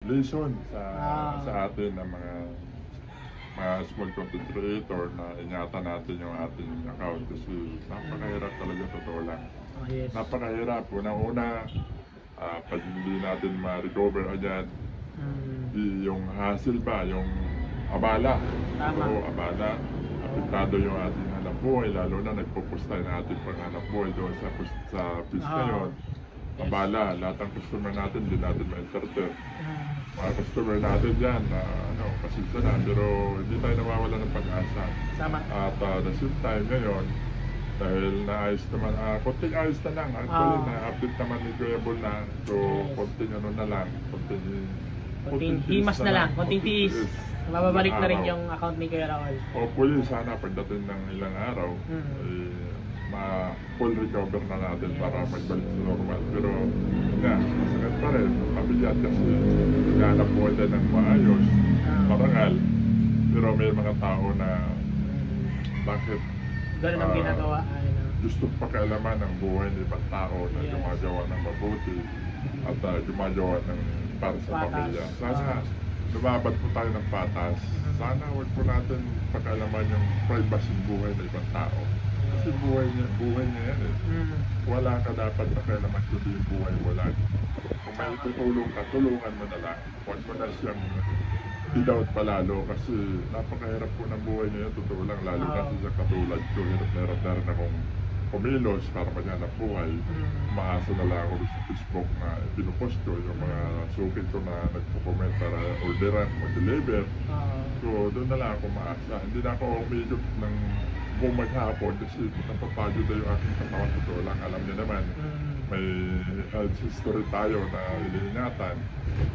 lesson sa atin ng mga small content creator na ingatan natin yung ating account kasi napakahirap talaga, totoo lang. Yes. Napakahirap. Unang-una, pag hindi natin ma-recover agad, yung hassle ba, yung abala. Tama. So, abala, apektado yung ating hanap buhay, lalo na nagpo-post tayo ng ating panghanap buhay doon sa post na yun. Abala, lahat ng customer natin, hindi natin ma-entertain. Mga customer natin dyan, pasensya na, pero hindi tayo nawawala ng pag-asa. Tama. At the same time ngayon, dahil naayos naman, konting ayos na lang. Actually, na-update naman ni Kuya Bol na. So, konting ano na lang, konting himas na lang, konting tiis. Mababalik na rin yung account ni Kuya Raul. Hopefully, sana pagdating ng ilang araw, ma-full recover na natin para magbalik sa normal. Pero, masakit pa rin. Mabigat kasi naghanap buhay din ng maayos, marangal. Pero may mga tao na bakit ganun ang ginagawa. Gusto pakialaman ng buhay ng ibang tao na gumagawa ng mabuti at gumagawa ng para sa pamilya. Sana lumabad po tayo ng patas. Sana huwag po natin pakialaman yung privacy buhay ng ibang tao. Kasi buhay niya yan eh. Wala ka dapat pakialaman kundi yung buhay wala. Kung may tutulong ka, tulungan mo na lang. Huwag mo na siyang i-doubt palalo kasi napakahirap po ng buhay niya, totoo lang, lalo kasi sa katulad ko, hirap na rin akong kumilos para maghanap buhay. Maasa na lang ako sa Facebook na pinupost ko yung mga sukit ko na nagpo-comment para orderan, mag-deliver. So doon na lang ako maasa. Hindi na ako umigot ng buong maghapon kasi napapagod na yung aking katawan, totoo lang. Alam niyo naman, may health history tayo na iniingatan.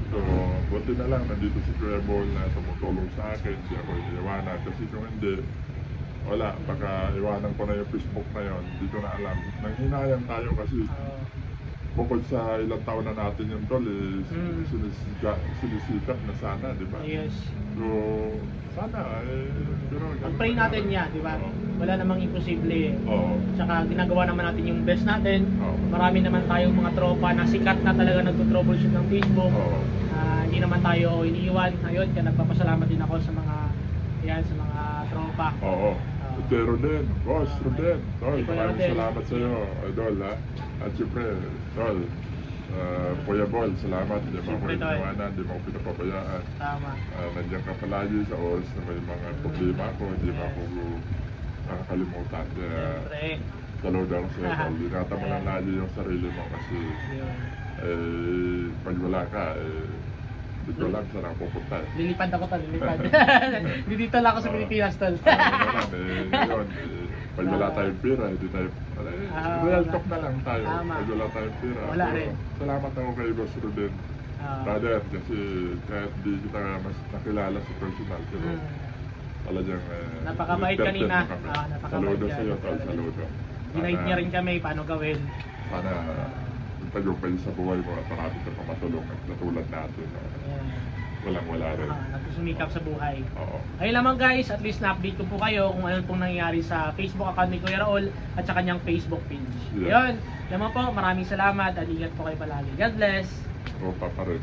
So, buti na lang nandito si Kuya Bol na tumutulong sa akin, hindi ako iniiwanan. Kasi kung hindi, wala, baka iwanan ko na yung Facebook na yon, hindi ko na alam. Nanghinayang tayo kasi bukod sa ilang taon na natin yung tol, sinisikat na sana, di ba? Yes. So, sana, pero pag-pray natin yan, di ba? Wala namang imposible. Tsaka ginagawa naman natin yung best natin. Marami naman tayong mga tropa na sikat na talaga nagto-troubleshoot ng Facebook. Hindi naman tayo iniiwan. Ayun, kaya nagpapasalamat din ako sa mga tropa. Pero din, boss, Ruden, tol, maraming salamat sa iyo, idol, ha? At siyempre, tol, Kuya Bol, salamat, hindi mo ako iniwanan, hindi mo ako pinapabayaan. Tama. Nandiyan ka palagi sa oras na may mga problema ko, hindi mo ako nakakalimutan. Siyempre. Salud ako sa iyo, tol, dinata mo lang lagi yung sarili mo kasi pag wala ka, dito lang saan ako pupunta eh. Lilipad ako tol, lilipad. Dito lang ako sa Pilipinas tol. Ngayon, pag wala tayong pera, hindi tayo, real talk na lang tayo. Pag wala tayong pera. Wala rin. Salamat ako kay Boss Ruden. Brother, kasi kahit di kita mas nakilala sa personal, pero talagang napakabait kanina. Saludo sa iyo, tol, saludo. Ginaid niya rin kami paano gawin. Sana tagumpay sa buhay mo at marami ka pamatulong na tulad natin. Walang-wala rin. Nagsusumikap sa buhay. Ayun lamang guys, at least na-update ko po kayo kung ano pong nangyayari sa Facebook account ni Kuya Raul at sa kanyang Facebook page. Yun. Naman po, maraming salamat at ingat po kayo palagi. God bless. Opa pa rin.